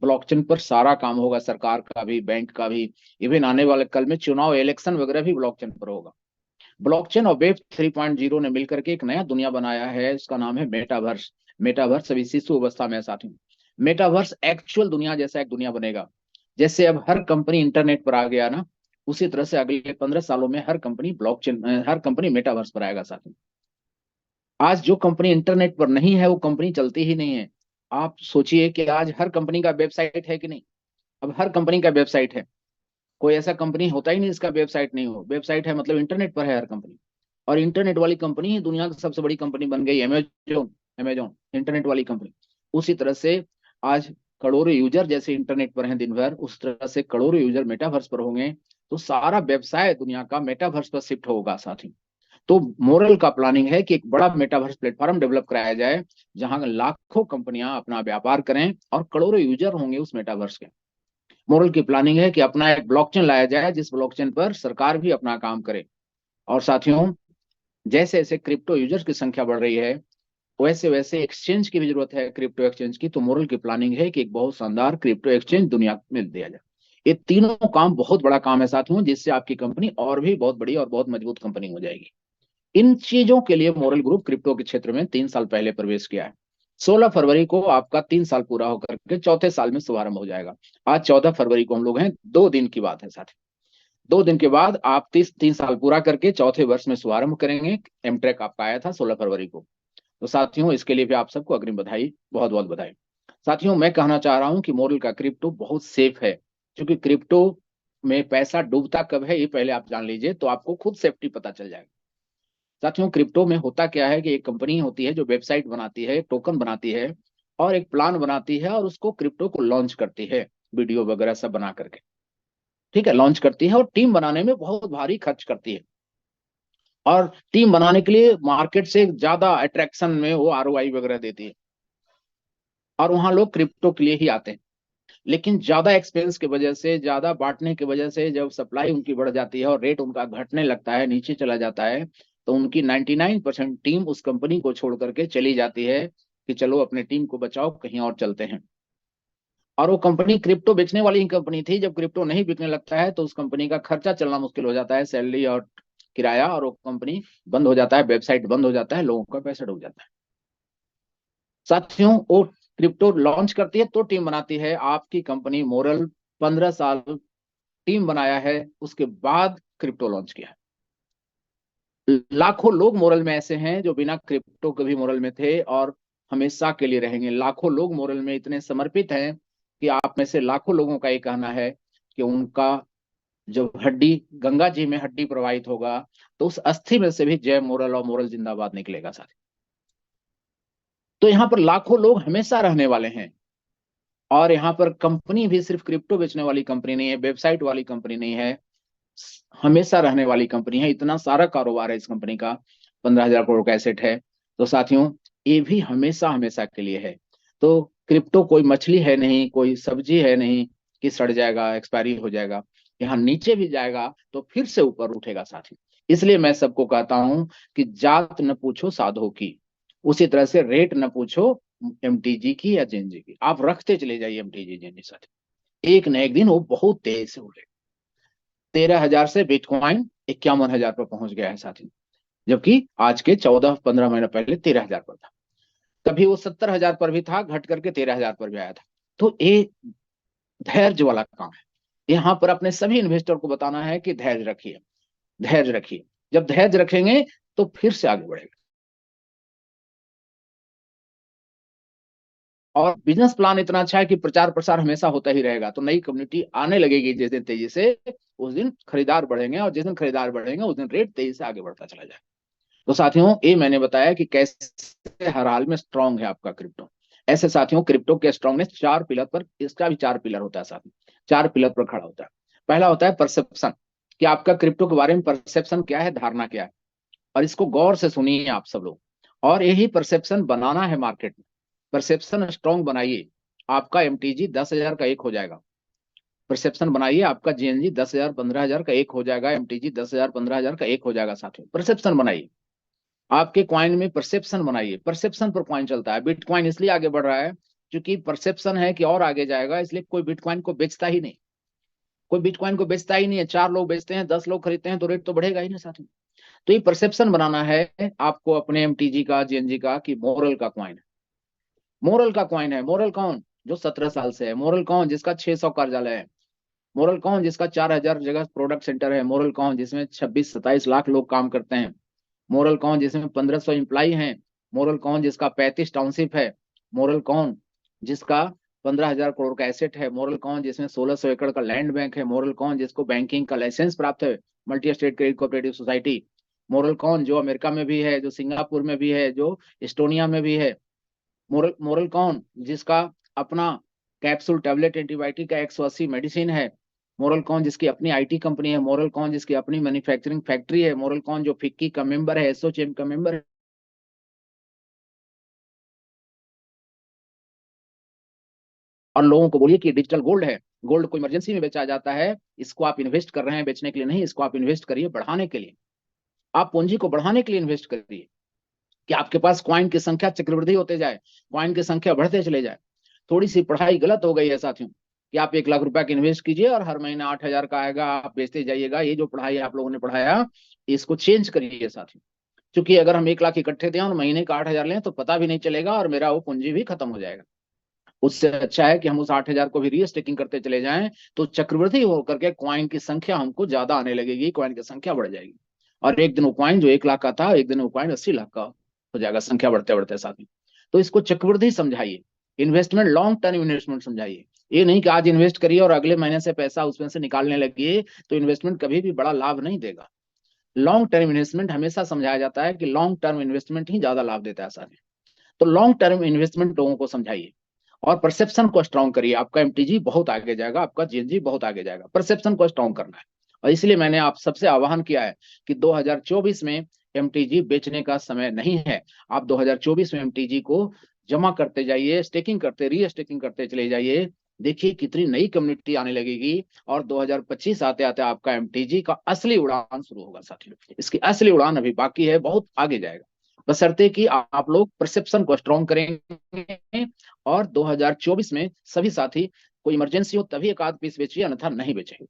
Blockchain पर सारा काम होगा, सरकार का भी, बैंक का भी। इवन आने वाले कल में चुनाव, इलेक्शन वगैरह भी ब्लॉकचेन पर होगा। ब्लॉकचेन और वेब 3.0 ने मिलकर के एक नया दुनिया बनाया है, उसका नाम है मेटावर्स। मेटावर्स अभी शिशु अवस्था में है साथियों। मेटावर्स एक्चुअल दुनिया जैसा एक दुनिया बनेगा। जैसे अब हर कंपनी इंटरनेट पर आ गया ना, उसी तरह से अगले 15 सालों में हर कंपनी ब्लॉकचेन, हर कंपनी मेटावर्स पर आएगा साथियों। आज जो कंपनी इंटरनेट पर नहीं है वो कंपनी चलती ही नहीं है। आप सोचिए कि आज हर कंपनी का वेबसाइट है कि नहीं। अब हर कंपनी का वेबसाइट है। कोई ऐसा कंपनी होता ही नहीं जिसका वेबसाइट नहीं हो। वेबसाइट है मतलब इंटरनेट पर है हर कंपनी। और इंटरनेट वाली कंपनी ही दुनिया की सबसे बड़ी कंपनी बन गई, अमेजोन। अमेजोन इंटरनेट वाली कंपनी। उसी तरह से आज करोड़ों यूजर जैसे इंटरनेट पर हैं दिन भर, उस तरह से करोड़ों यूजर मेटावर्स पर होंगे। तो सारा व्यवसाय दुनिया का मेटावर्स पर शिफ्ट होगा साथी। तो मोरल का प्लानिंग है कि एक बड़ा मेटावर्स प्लेटफॉर्म डेवलप कराया जाए, जहां लाखों कंपनियां अपना व्यापार करें और करोड़ों यूजर होंगे उस मेटावर्स के। मोरल की प्लानिंग है कि अपना एक ब्लॉकचेन लाया जाए, जिस ब्लॉकचेन पर सरकार भी अपना काम करे। और साथियों, जैसे जैसे क्रिप्टो यूजर्स की संख्या बढ़ रही है, वैसे वैसे एक्सचेंज की भी जरूरत है, क्रिप्टो एक्सचेंज की। तो मोरल की प्लानिंग है कि एक बहुत शानदार क्रिप्टो एक्सचेंज दुनिया में दिया जाए। ये तीनों काम बहुत बड़ा काम है साथियों, जिससे आपकी कंपनी और भी बहुत बड़ी और बहुत मजबूत कंपनी हो जाएगी। इन चीजों के लिए मोरल ग्रुप क्रिप्टो के क्षेत्र में 3 साल पहले प्रवेश किया है। 16 फरवरी को आपका 3 साल पूरा होकर के चौथे साल में शुभारंभ हो जाएगा। आज 14 फरवरी को हम लोग हैं, 2 दिन की बात है साथी। 2 दिन के बाद आप 3 साल पूरा करके चौथे वर्ष में शुभारंभ करेंगे। एमट्रेक आपका आया था 16 फरवरी को। तो साथियों, इसके लिए भी आप सबको अग्रिम बधाई, बहुत बहुत बधाई। साथियों, मैं कहना चाह रहा हूं कि मोरल का क्रिप्टो बहुत सेफ है। क्योंकि क्रिप्टो में पैसा डूबता कब है ये पहले आप जान लीजिए, तो आपको खुद सेफ्टी पता चल जाएगा। साथियों, क्रिप्टो में होता क्या है कि एक कंपनी होती है जो वेबसाइट बनाती है, टोकन बनाती है और एक प्लान बनाती है, और उसको क्रिप्टो को लॉन्च करती है, वीडियो वगैरह सब बना करके। ठीक है, लॉन्च करती है और टीम बनाने में बहुत भारी खर्च करती है। और टीम बनाने के लिए मार्केट से ज्यादा अट्रैक्शन में वो आरओआई वगैरह देती है। और वहां लोग क्रिप्टो के लिए ही आते हैं। लेकिन ज्यादा एक्सपेंस की वजह से, ज्यादा बांटने की वजह से, जब सप्लाई उनकी बढ़ जाती है और रेट उनका घटने लगता है, नीचे चला जाता है, तो उनकी 99% टीम उस कंपनी को छोड़ करके चली जाती है कि चलो अपने टीम को बचाओ, कहीं और चलते हैं। और वो कंपनी क्रिप्टो बेचने वाली ही कंपनी थी। जब क्रिप्टो नहीं बिकने लगता है तो उस कंपनी का खर्चा चलना मुश्किल हो जाता है, सैलरी और किराया, और वो कंपनी बंद हो जाता है, वेबसाइट बंद हो जाता है, लोगों का पैसा डूब जाता है। साथियों, वो क्रिप्टो लॉन्च करती है तो टीम बनाती है। आपकी कंपनी मोरल 15 साल टीम बनाया है, उसके बाद क्रिप्टो लॉन्च किया है। लाखों लोग मोरल में ऐसे हैं जो बिना क्रिप्टो के भी मोरल में थे और हमेशा के लिए रहेंगे। लाखों लोग मोरल में इतने समर्पित हैं कि आप में से लाखों लोगों का ये कहना है कि उनका जब हड्डी, गंगा जी में हड्डी प्रवाहित होगा, तो उस अस्थि में से भी जय मोरल और मोरल जिंदाबाद निकलेगा साथी। तो यहाँ पर लाखों लोग हमेशा रहने वाले हैं। और यहाँ पर कंपनी भी सिर्फ क्रिप्टो बेचने वाली कंपनी नहीं है, वेबसाइट वाली कंपनी नहीं है, हमेशा रहने वाली कंपनी है। इतना सारा कारोबार है इस कंपनी का, 15,000 करोड़ का एसेट है। तो साथियों, ये भी हमेशा हमेशा के लिए है। तो क्रिप्टो कोई मछली है नहीं, कोई सब्जी है नहीं कि सड़ जाएगा, एक्सपायरी हो जाएगा। यहाँ नीचे भी जाएगा तो फिर से ऊपर उठेगा साथी। इसलिए मैं सबको कहता हूं कि जात न पूछो साधो की, उसी तरह से रेट न पूछो एमटीजी की या जेनजी की, आप रखते चले जाइए एमटीजी जेनजी साथी। एक न एक दिन वो बहुत तेज से उठेगा। 13,000 से बिटकॉइन 51,000 पर पहुंच गया है साथी। जबकि आज के 14-15 महीने पहले 13,000 पर था। कभी वो 70,000 पर भी था, घट करके 13,000 पर भी आया था। तो ये धैर्य वाला काम है। यहाँ पर अपने सभी इन्वेस्टर को बताना है कि धैर्य रखिए, धैर्य रखिए। जब धैर्य रखेंगे तो फिर से आगे बढ़ेगा। और बिजनेस प्लान इतना अच्छा है कि प्रचार प्रसार हमेशा होता ही रहेगा। तो नई कम्युनिटी आने लगेगी जिस दिन तेजी से, उस दिन खरीदार बढ़ेंगे, और जिस दिन खरीदार बढ़ेंगे उस दिन रेट तेजी से आगे बढ़ता चला जाएगा। तो साथियों, ये मैंने बताया कि कैसे हर हाल में स्ट्रांग है आपका क्रिप्टो। ऐसे साथियों, क्रिप्टो के स्ट्रांगनेस 4 पिलर पर, इसका भी 4 पिलर होता है साथियों, 4 पिलर पर खड़ा होता है। पहला होता है परसेप्शन, कि आपका क्रिप्टो के बारे में परसेप्शन क्या है, धारणा क्या है। और इसको गौर से सुनिए आप सब लोग, और यही परसेप्शन बनाना है मार्केट में। परसेप्शन स्ट्रांग बनाइए, आपका एमटीजी 10,000 का एक हो जाएगा। परसेप्शन बनाइए, आपका जीएनजी 10,000 15,000 का एक हो जाएगा, एमटीजी 10,000 15,000 का एक हो जाएगा साथियों। परसेप्शन बनाइए, आपके क्वाइन में परसेप्शन बनाइए। परसेप्शन पर क्वाइन चलता है। बिटकॉइन इसलिए आगे बढ़ रहा है क्योंकि परसेप्शन है कि और आगे जाएगा, इसलिए कोई बिटकॉइन को बेचता ही नहीं। कोई बिटकॉइन को बेचता ही नहीं है। 4 लोग बेचते हैं, 10 लोग खरीदते हैं, तो रेट तो बढ़ेगा ही नहीं साथ में। तो ये परसेप्शन बनाना है आपको अपने एमटीजी का, जीएनजी का, कि मोरल का कॉइन है। मोरल का कॉइन है। मोरल कौन? जो 17 साल से है। मोरल कौन? जिसका 600 कार्यालय है। मोरल कौन? जिसका 4000 जगह प्रोडक्ट सेंटर है। मोरल कौन? जिसमें 26-27 लाख लोग काम करते हैं। मोरल कौन? जिसमें 1500 एम्प्लाई हैं। मोरल कौन? जिसका 35 टाउनशिप है। मोरल कौन? जिसका 15,000 करोड़ का एसेट है। मोरल कौन? जिसमें 1600 एकड़ का लैंड बैंक है। मोरल कौन? जिसको बैंकिंग का लाइसेंस प्राप्त है, multi state credit cooperative society. Moral कौन? जो अमेरिका में भी है, जो सिंगापुर में भी है, जो इस्टोनिया में भी है। मोरल कौन? जिसका अपना कैप्सूल टैबलेट एंटीबायोटिक का 180 मेडिसिन है। मोरल कौन? जिसकी अपनी आईटी कंपनी है। मोरल कौन? जिसकी अपनी मैन्युफैक्चरिंग फैक्ट्री है। मोरल कौन? जो फिक्की का मेंबर है, एसोचैम का मेंबर है। और लोगों को बोलिए कि डिजिटल गोल्ड है। गोल्ड को इमरजेंसी में बेचा जाता है। इसको आप इन्वेस्ट कर रहे हैं बेचने के लिए नहीं, इसको आप इन्वेस्ट करिए बढ़ाने के लिए। आप पूंजी को बढ़ाने के लिए इन्वेस्ट करिए, कि आपके पास क्वाइन की संख्या चक्रवृद्धि होते जाए, क्वाइन की संख्या बढ़ते चले जाए। थोड़ी सी पढ़ाई गलत हो गई है साथियों, कि आप 1 लाख रुपया का इन्वेस्ट कीजिए और हर महीना 8,000 का आएगा, आप बेचते जाइएगा। ये जो पढ़ाई आप लोगों ने पढ़ाया, इसको चेंज करिए साथियों। क्योंकि अगर हम 1 लाख इकट्ठे दें और महीने का 8,000 लें, तो पता भी नहीं चलेगा और मेरा वो पूंजी भी खत्म हो जाएगा। उससे अच्छा है कि हम उस 8,000 को भी रीस्टेकिंग करते चले जाएं, तो चक्रवृद्धि होकर के क्वाइन की संख्या हमको ज्यादा आने लगेगी, क्वाइन की संख्या बढ़ जाएगी। और एक दिन वो क्वाइन जो 1 लाख का था, एक दिन वो क्वाइन 80 लाख का हो जाएगा, संख्या बढ़ते बढ़ते साथ में। तो इसको चक्रवृद्धि समझाइए। इन्वेस्टमेंट लॉन्ग टर्म इन्वेस्टमेंट समझाइए। ये नहीं कि आज इन्वेस्ट करिए और अगले महीने से पैसा उसमें से निकालने लगिए, तो इन्वेस्टमेंट कभी भी बड़ा लाभ नहीं देगा। लॉन्ग टर्म इन्वेस्टमेंट हमेशा समझाया जाता है कि लॉन्ग टर्म इन्वेस्टमेंट ही ज्यादा लाभ देता है साथ। तो लॉन्ग टर्म इन्वेस्टमेंट लोगों को समझाइए और परसेप्शन को स्ट्रांग करिए। आपका एमटीजी बहुत आगे जाएगा, आपका जीएनजी बहुत आगे जाएगा। परसेप्शन को स्ट्रांग करना है। और इसलिए मैंने आप सबसे आह्वान किया है कि 2024 में एमटीजी बेचने का समय नहीं है। आप 2024 में एमटीजी को जमा करते जाइए, स्टेकिंग करते, री स्टेकिंग करते चले जाइए। देखिए कितनी नई कम्युनिटी आने लगेगी और 2025 आते आते आपका एमटीजी का असली उड़ान शुरू होगा साथियों। इसकी असली उड़ान अभी बाकी है, बहुत आगे जाएगा। बशर्ते कि आप लोग परसेप्शन को स्ट्रॉन्ग करेंगे और 2024 में सभी साथी, कोई इमरजेंसी हो तभी एक आध पीस बेचिए, अन्यथा नहीं बेचेंगे।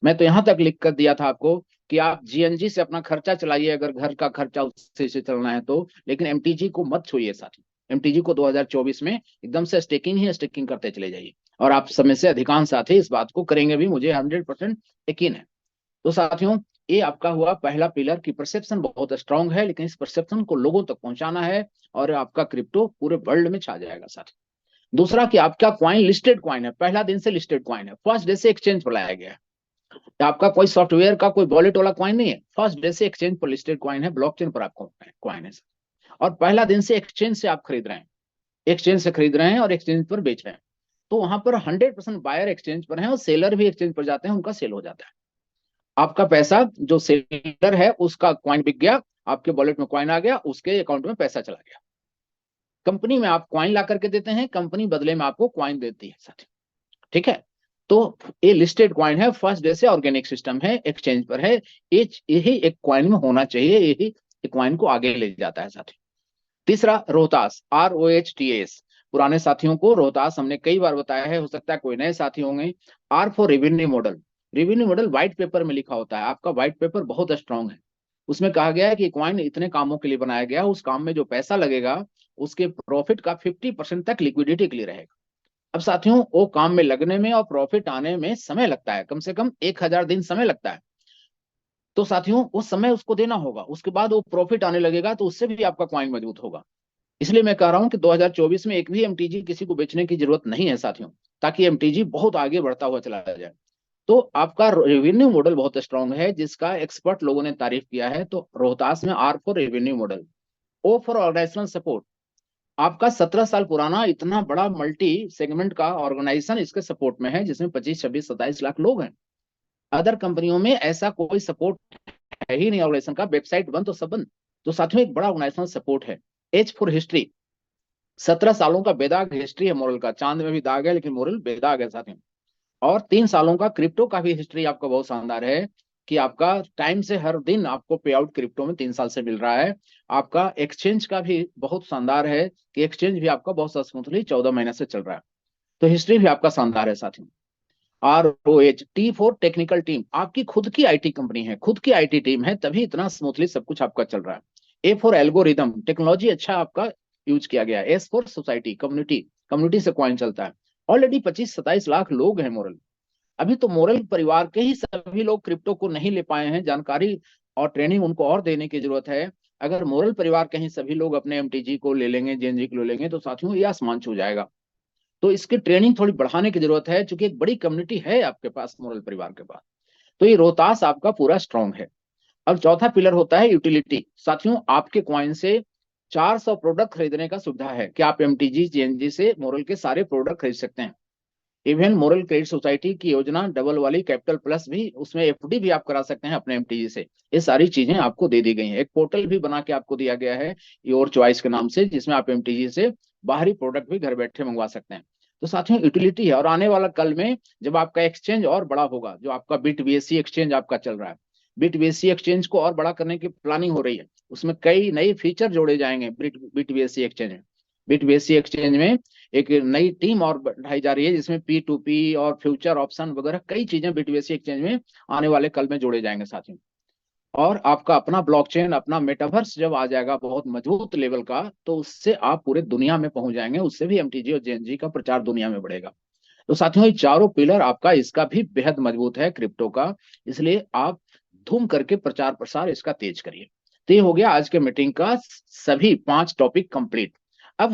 मैं तो यहां तक लिख कर दिया था आपको कि आप जीएनजी से अपना खर्चा चलाइए, अगर घर का खर्चा उससे से चलना है तो, लेकिन एमटीजी को मत छूइए साथी। एमटीजी को 2024 में एकदम से स्टेकिंग ही स्टेकिंग करते चले जाइए। और आप समय से अधिकांश साथी इस बात को करेंगे भी, मुझे 100% यकीन है। तो साथियों, ये आपका हुआ पहला पिलर की परसेप्शन बहुत स्ट्रांग है, लेकिन इस परसेप्शन को लोगों तक पहुंचाना है और आपका क्रिप्टो पूरे वर्ल्ड में छा जाएगा साथी। दूसरा कि आपका क्वाइन लिस्टेड क्वाइन है, पहला दिन से लिस्टेड क्वाइन है, फर्स्ट डे से एक्सचेंज पर लाया गया है। आपका कोई सॉफ्टवेयर का कोई वॉलेट वाला क्वाइन नहीं है, फर्स्ट डे से एक्सचेंज पर लिस्टेड क्वाइन है, ब्लॉकचेन पर आपको क्वाइन है। और पहला दिन से एक्सचेंज से आप खरीद रहे हैं, एक्सचेंज से खरीद रहे हैं और एक्सचेंज पर बेच रहे हैं। तो वहां पर 100% बायर एक्सचेंज पर है और सेलर भी एक्सचेंज पर जाते हैं, उनका सेल हो जाता है। आपका पैसा जो सेलर है उसका क्वाइन बिक गया, आपके वॉलेट में क्वाइन आ गया, उसके अकाउंट में पैसा चला गया। कंपनी में आप क्वाइन ला करके देते हैं, कंपनी बदले में आपको क्वाइन देती है साथी। ठीक है। तो ये लिस्टेड क्वाइन है, फर्स्ट डे से ऑर्गेनिक सिस्टम है, एक्सचेंज पर है। यही एक क्वाइन में होना चाहिए, यही एक क्वाइन को आगे ले जाता है साथी। तीसरा रोहतास, ROHTAS। पुराने साथियों को रोहतास हमने कई बार बताया है, हो सकता है कोई नए साथी होंगे। R for revenue model. Revenue model white paper में लिखा होता है, आपका व्हाइट पेपर बहुत स्ट्रांग है। उसमें कहा गया है कि क्वाइन इतने कामों के लिए बनाया गया, उस काम में जो पैसा लगेगा उसके प्रॉफिट का 50% तक लिक्विडिटी के लिए रहेगा। अब साथियों, वो काम में लगने में और प्रॉफिट आने में समय लगता है, कम से कम 1,000 दिन समय लगता है। तो साथियों, वो समय उसको देना होगा, उसके बाद वो प्रॉफिट आने लगेगा, तो उससे भी आपका क्वाइन मजबूत होगा। इसलिए मैं कह रहा हूं कि 2024 में एक भी एमटीजी किसी को बेचने की जरूरत नहीं है साथियों, ताकि एमटीजी बहुत आगे बढ़ता हुआ चला जाए। तो आपका रेवेन्यू मॉडल बहुत स्ट्रांग है, जिसका एक्सपर्ट लोगों ने तारीफ किया है। तो रोहतास में R for revenue model, O for organizational support. आपका 17 साल पुराना इतना बड़ा मल्टी सेगमेंट का ऑर्गेनाइजेशन इसके सपोर्ट में है, जिसमें 25, 26, 27 लाख लोग हैं। अदर कंपनियों में ऐसा कोई सपोर्ट है ही नहीं ऑर्गेनाइजेशन का, वेबसाइट बंद तो सब बंद। तो साथ में एक बड़ा ऑर्गेनाइजेशनल सपोर्ट है। H फॉर हिस्ट्री, 17 सालों का बेदाग हिस्ट्री है मोरल का, चांद में भी दाग है लेकिन मोरल बेदाग है साथ में। और 3 सालों का क्रिप्टो का भी हिस्ट्री आपका बहुत शानदार है। कि आपका टाइम से हर दिन आपको पे आउट क्रिप्टो में 3 साल से मिल रहा है। आपका एक्सचेंज का भी बहुत शानदार है कि एक्सचेंज भी आपका बहुत स्मूथली 14 महीने से चल रहा है। तो हिस्ट्री भी आपका शानदार है साथियों। ROH T4 टेक्निकल टीम, आपकी खुद की आईटी कंपनी है, खुद की आईटी टीम है, तभी इतना स्मूथली सब कुछ आपका चल रहा है। A4 एल्गोरिदम, टेक्नोलॉजी अच्छा आपका यूज किया गया है। S4 सोसाइटी, कम्युनिटी, कम्युनिटी से कॉइन चलता है। ऑलरेडी 25-27 लाख लोग हैं मोरल। अभी तो मोरल परिवार के ही सभी लोग क्रिप्टो को नहीं ले पाए हैं, जानकारी और ट्रेनिंग उनको और देने की जरूरत है। अगर मोरल परिवार कहीं सभी लोग अपने MTG को ले लेंगे, JNG को ले लेंगे, तो साथियों ये आसमान छू जाएगा। तो इसकी ट्रेनिंग थोड़ी बढ़ाने की जरूरत है, क्योंकि एक बड़ी कम्युनिटी है आपके पास मोरल परिवार के पास। तो ये रोहतास आपका पूरा स्ट्रांग है। अब चौथा पिलर होता है यूटिलिटी। साथियों आपके कॉइन से 400 प्रोडक्ट खरीदने का सुविधा है कि आप MTG JNG से मोरल के सारे प्रोडक्ट खरीद सकते हैं। इवन मोरल क्रेडिट सोसाइटी की योजना डबल वाली कैपिटल प्लस भी, उसमें FD भी आप करा सकते हैं अपने MTG से। ये सारी चीजें आपको दे दी गई हैं। एक पोर्टल भी बना के आपको दिया गया है योर चॉइस के नाम से, जिसमें आप MTG से बाहरी प्रोडक्ट भी घर बैठे मंगवा सकते हैं। तो साथियों यूटिलिटी है। और आने वाला कल में जब आपका एक्सचेंज और बड़ा होगा, जो आपका बिट BSC एक्सचेंज आपका चल रहा है, बिट BSC एक्सचेंज को और बड़ा करने की प्लानिंग हो रही है। उसमें कई नए फीचर जोड़े जाएंगे बिट BSC एक्सचेंज में। बिट BSC एक्सचेंज में एक नई टीम और बढ़ाई जा रही है, जिसमें P2P और फ्यूचर ऑप्शन वगैरह कई चीजें बिट BSC एक्सचेंज में आने वाले कल में जोड़े जाएंगे साथियों। और आपका अपना ब्लॉकचेन, अपना मेटावर्स जब आ जाएगा बहुत मजबूत लेवल का, तो उससे आप पूरे दुनिया में पहुंच जाएंगे। उससे भी MTG और JNG का प्रचार दुनिया में बढ़ेगा। तो साथियों ये चारों पिलर आपका, इसका भी बेहद मजबूत है क्रिप्टो का। इसलिए आप धूम करके प्रचार प्रसार इसका तेज करिए। तो ये हो गया आज के मीटिंग का सभी 5 टॉपिक कंप्लीट। अब